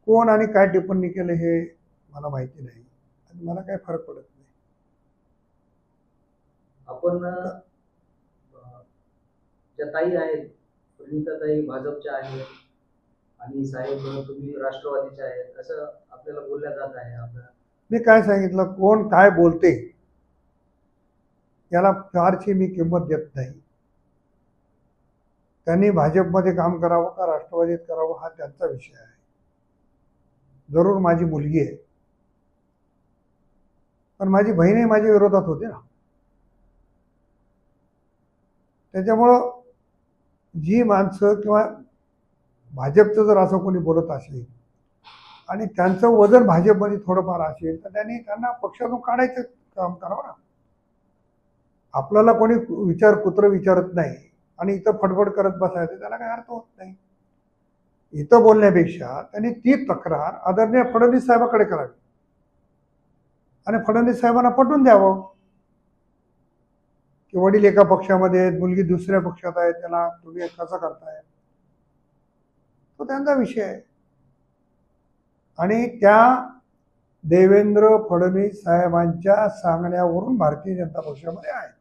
कोण आणि काय टिप्पणी केलं हे मला माहिती नाही आणि मला काय फरक पडत नाही. आपण ज्या ताई आहेत, प्रणिताताई भाजपच्या आहेत आणि साहेब तुम्ही राष्ट्रवादीचे आहेत, असं आपल्याला बोलल्या जात आहे. आपल्याला मी काय सांगितलं, कोण काय बोलते याला फारशी मी किंमत देत नाही. त्यांनी भाजपमध्ये काम करावं का राष्ट्रवादीत करावं हा त्यांचा विषय आहे. जरूर माझी मुलगी आहे, पण माझी बहीणही माझ्या विरोधात होती ना. त्याच्यामुळं जी माणसं किंवा भाजपचं जर असं कोणी बोलत असेल आणि त्यांचं वजन भाजपमध्ये थोडंफार असेल तर त्यांना पक्षातून काढायचं काम करावं ना. आपल्याला कोणी कुत्र विचारत नाही आणि इथं फडफड करत बसायचं त्याला काय अर्थ होत नाही. इथं बोलण्यापेक्षा त्यांनी ती तक्रार आदरणीय फडणवीस साहेबांकडे करावी आणि फडणवीस साहेबांना पटवून द्यावं की वडील एका पक्षामध्ये आहेत, मुलगी दुसऱ्या पक्षात आहे, त्याला तुम्ही कसं करताय, तो त्यांचा विषय आहे. आणि त्या देवेंद्र फडणवीस साहेबांच्या सांगण्यावरून भारतीय जनता पक्षामध्ये आहे.